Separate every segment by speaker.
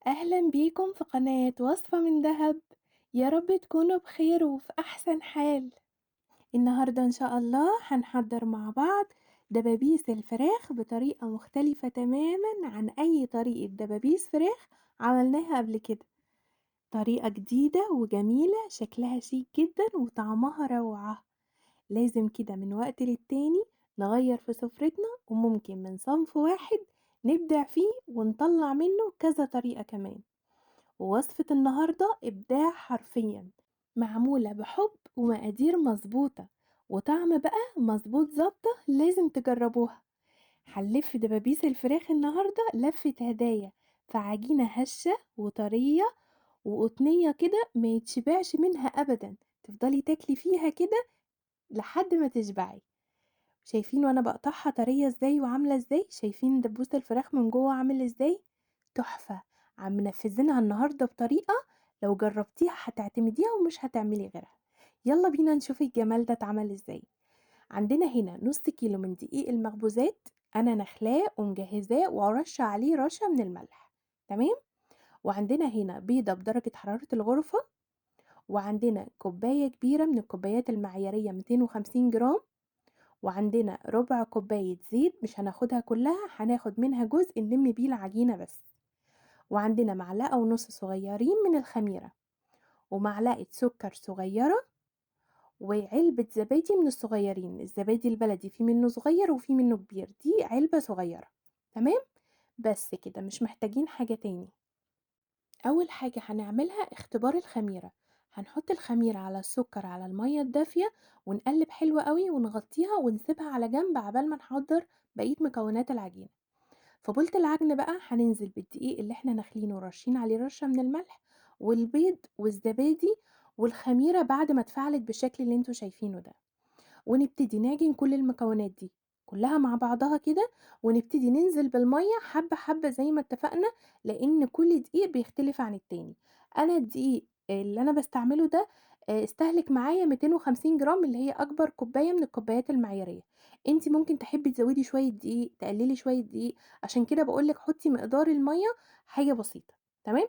Speaker 1: أهلا بيكم في قناة وصفة من دهب. يا رب تكونوا بخير وفي أحسن حال. النهاردة إن شاء الله هنحضر مع بعض دبابيس الفراخ بطريقة مختلفة تماما عن أي طريقة دبابيس فراخ عملناها قبل كده. طريقة جديدة وجميلة، شكلها شيك جدا وطعمها روعة. لازم كده من وقت للتاني نغير في سفرتنا، وممكن من صنف واحد نبدع فيه ونطلع منه كذا طريقة كمان. ووصفة النهاردة إبداع حرفيًا، معمولة بحب ومقادير مضبوطة، وطعم بقى مضبوط ضابطة، لازم تجربوها. هنلف دبابيس الفراخ النهاردة لفة هدايا في عجينة هشة وطرية وقطنية كده ما يتشبعش منها أبدًا، تفضلي تاكلي فيها كده لحد ما تشبعي. شايفين وأنا باقطعها طرية إزاي وعاملة إزاي؟ شايفين دبوس الفراخ من جوّه عامل إزاي؟ تحفة! منفذينها النهارده بطريقة لو جربتيها هتعتمديها ومش هتعملي غيرها. يالّا بينا نشوف الجمال ده اتعمل إزاي. عندنا هنا نُص كيلو من دقيق المخبوزات، أنا نخلاه ومجهزاه ورشة عليه رشة من الملح، تمام؟ وعندنا هنا بيضة بدرجة حرارة الغرفة، وعندنا كوباية كبيرة من الكوبايات المعيارية 250 جرام، وعندنا ربع كوباية زيت مش هناخدها كلها، هناخد منها جزء نلم بيه العجينة بس، وعندنا معلقة ونص صغيرين من الخميرة، ومعلقة سكر صغيرة، وعلبة زبادي من الصغيرين. الزبادي البلدي في منه صغير وفي منه كبير، دي علبة صغيرة. تمام. بس كده، مش محتاجين حاجة تاني. أول حاجة هنعملها اختبار الخميرة. هنحط الخميرة على السكر على المية الدافية، ونقلب حلو قوي ونغطيها ونسيبها على جنب عبال ما نحضر بقية مكونات العجينة. في بولة العجن بقى هننزل بالدقيق اللي احنا نخلينه ورشين عليه رشة من الملح، والبيض والزبادي والخميرة بعد ما اتفعلت بالشكل اللي انتوا شايفينه ده، ونبتدي نعجن كل المكونات دي كلها مع بعضها كده، ونبتدي ننزل بالمية حبة حبة زي ما اتفقنا، لأن كل دقيق بيختلف عن التاني. أنا الدقيق اللي أنا باستعمله ده استهلك معايا 250 جرام، اللي هي أكبر كوباية من الكوبايات المعيارية. انتي ممكن تحبي تزودي شوية دقيق، تقللي شوية دقيق، عشان كده بقولك حطي مقدار المية حاجة بسيطة. تمام.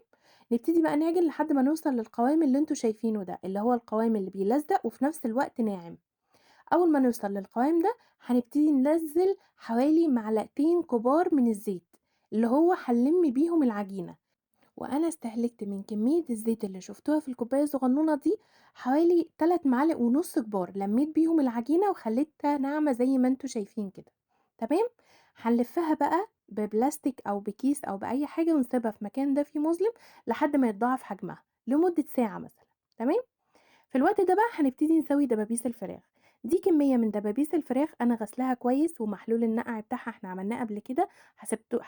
Speaker 1: نبتدي بقى نعجن لحد ما نوصل للقوام اللي انتوا شايفينه ده، اللي هو القوام اللي بيلزق وفي نفس الوقت ناعم. أول ما نوصل للقوام ده هنبتدي ننزّل حوالي معلقتين كبار من الزيت، اللي هو هنلِم بيهم العجينة. وأنا استهلكت من كمية الزيت اللي شُفتوها في الكوباية الصغنونة دي حوالي 3 معالق ونُص كبار، لمّيت بيهم العجينة وخلّيتها ناعمة زي ما أنتم شايفين كده. تمام. هنلفّها بقى ببلاستيك أو بكيس أو بأي حاجة ونسيبها في مكان دافي مظلم لحد ما يتضاعف حجمها لمدة ساعة مثلًا. تمام. في الوقت ده بقى هنبتدي نسوي دبابيس الفراخ. دي كمية من دبابيس الفراخ أنا غسلاها كويس، ومحلول النقع بتاعها إحنا عملناه قبل كده،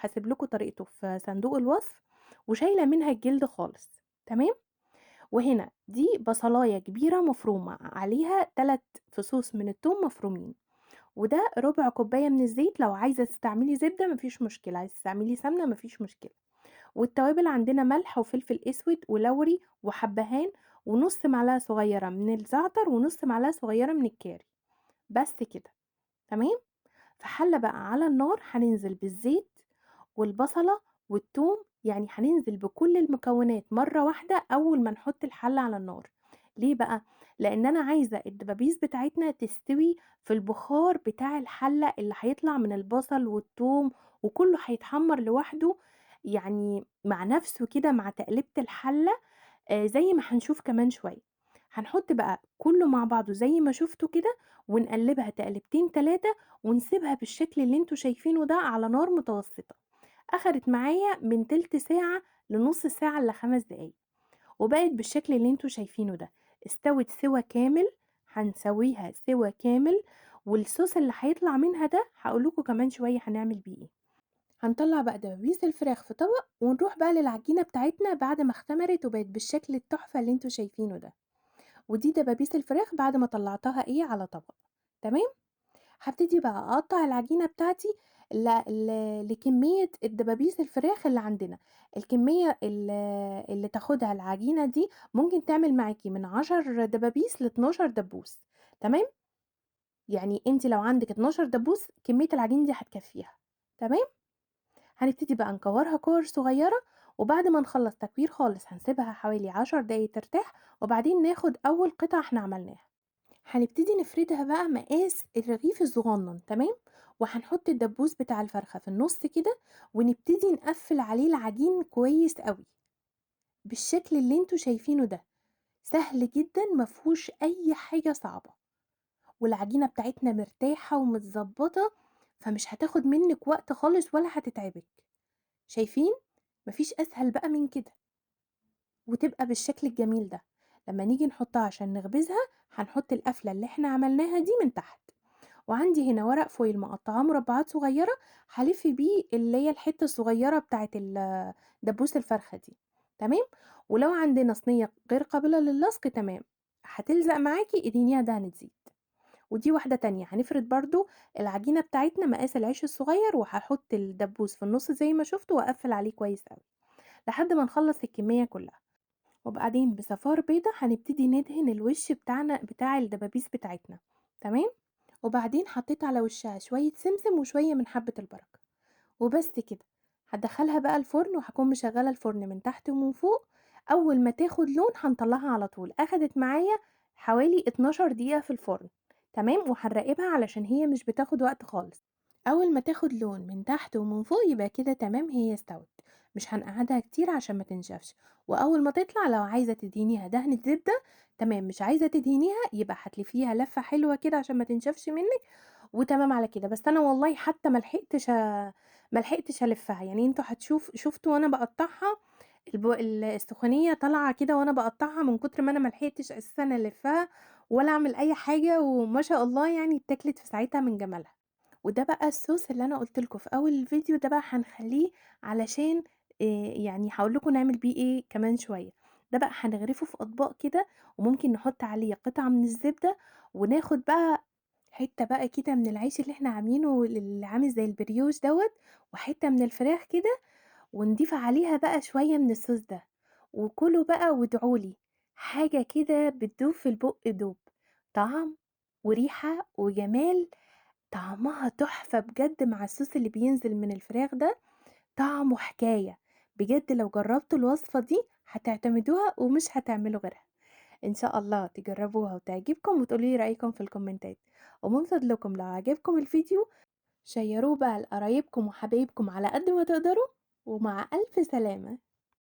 Speaker 1: هاسيب لكم طريقته في صندوق الوصف، وشايلة منها الجلد خالص. تمام. وهنا دي بصلاية كبيرة مفرومة عليها 3 فصوص من التوم مفرومين، وده ربع كوباية من الزيت. لو عايزة تستعملي زبدة مفيش مشكلة، عايزة تستعملي سمنة مفيش مشكلة. والتوابل عندنا ملح وفلفل اسود ولوري وحبهان، ونص معلقة صغيرة من الزعتر ونص معلقة صغيرة من الكاري. بس كده. تمام. في حلة بقى على النار هننزل بالزيت والبصلة والثوم، يعني هننزل بكل المكونات مرة واحدة أول ما نحط الحلة على النار. ليه بقى؟ لأن أنا عايزة الدبابيس بتاعتنا تستوي في البخار بتاع الحلة اللي هيطلع من البصل والثوم، وكله هيتحمر لوحده، يعني مع نفسه كده مع تقليبة الحلة. زي ما هنشوف كمان شوية. هنحط بقى كله مع بعضه زي ما شفتوا كده، ونقلبها تقلبتين 3 ونسيبها بالشكل اللي انتوا شايفينه ده على نار متوسطة. أخدت معايا من تلت ساعة لنص ساعة ل5 دقايق، وبقت بالشكل اللي انتوا شايفينه ده. استوت سوا كامل. هنسويها سوا كامل. والصوص اللي هيطلع منها ده هقول لكم كمان شوية هنعمل بيه ايه. هنطلع بقى دبابيس الفراخ في طبق، ونروح بقى للعجينة بتاعتنا بعد ما اختمرت وبقت بالشكل التحفة اللي انتوا شايفينه ده. ودي دبابيس الفراخ بعد ما طلعتها ايه على طبق. تمام. هابتدي بقى أقطّع العجينة بتاعتي ل لكمية الدبابيس الفراخ اللي عندنا. الكمية اللي تاخدها العجينة دي ممكن تعمل معاكِ من 10 دبابيس ل12 دبوس. تمام. يعني أنتِ لو عندِك 12 دبوس كمية العجينة دي هتكفّيها. تمام. هنبتدي بقى نكورها كور صغيرة، وبعد ما نخلّص تكوير خالص هنسيبها حوالي 10 دقايق ترتاح، وبعدين ناخد أول قطعة إحنا عملناها. هنبتدي نفردها بقى مقاس الرغيف الصغنن، تمام، وهنحط الدبوس بتاع الفرخة في النُص كده، ونبتدي نقفّل عليه العجين كويس أوي، بالشكل اللي أنتم شايفينه ده، سهل جدًا ما فيهوش أي حاجة صعبة، والعجينة بتاعتنا مرتاحة ومتضبّطة، فمش هتاخد منِّك وقت خالص ولا هتتعبِك، شايفين؟ ما فيش أسهل بقى من كده، وتبقى بالشكل الجميل ده. لمّا نيجي نحطها عشان نخبزها، هنحط القفلة اللي إحنا عملناها دي من تحت. وعندي هنا ورق فويل مقطعاه مربعات صغيرة هالِف بيه اللي هي الحتة الصغيرة بتاعة دبوس الفرخة دي، تمام، ولو عندنا صينية غير قابلة للصق تمام، هتلزق معاكِ ادهنيها دهنة زيت. ودي واحدة تانية هنفرد برضه العجينة بتاعتنا مقاس العيش الصغير، وهاحط الدبوس في النُص زي ما شُفتوا وأقفّل عليه كويس أوي، لحد ما نخلّص الكمية كلها. وبعدين بصفار بيضة هنبتدي ندهن الوش بتاع الدبابيس بتاعتنا، تمام، وبعدين حطيت على وشها شوية سمسم وشوية من حبة البركة، وبس كده. هادخّلها بقى الفرن وهاكون مشغّلة الفرن من تحت ومن فوق، أول ما تاخد لون هنطلّعها على طول، أخدت معايا حوالي 12 دقيقة في الفرن، تمام، وهنراقبها علشان هي مش بتاخد وقت خالص. أول ما تاخد لون من تحت ومن فوق يبقى كده تمام هي استوت، مش هنقعدها كتير عشان ما تنشفش. وأول ما تطلع لو عايزة تدهنيها دهنة زبدة تمام، مش عايزة تدهنيها يبقى هتلفيها لفة حلوة كده عشان ما تنشفش منك، وتمام على كده. بس أنا والله حتى ما لحقتش ألفها، يعني انتوا شفتوا وانا بقطعها السخونية طالعة كده وانا بقطعها من كتر ما انا ملحقتش اساسا الفها ولا اعمل اي حاجة، وما شاء الله يعني اتاكلت في ساعتها من جمالها. وده بقى الصوص اللي أنا قُلت لكم في أول الفيديو، ده بقى هنخلّيه علشان يعني هاقول لكم نعمل بيه إيه كمان شوية. ده بقى هنغرفه في أطباق كده، وممكن نحط عليه قطعة من الزبدة، وناخد بقى حتّة بقى كده من العيش اللي إحنا عاملينه اللي عامل زي البريوش دوّة، وحتّة من الفراخ كده، ونضيف عليها بقى شوية من الصوص ده، وكلوا بقى وادعوا لي، حاجة كده بتدوب في البُق دوب، طعم وريحة وجمال، طعمها تحفة بجد مع الصوص اللي بينزل من الفراخ ده، طعمه حكاية، بجد لو جربتوا الوصفة دي هتعتمدوها ومش هتعملوا غيرها. إن شاء الله تجربوها وتعجبكم وتقولوا لي رأيكم في الكومنتات. ومن فضلكم لو عجبكم الفيديو شيروه بقى لقرايبكم وحبايبكم على قد ما تقدروا، ومع ألف سلامة.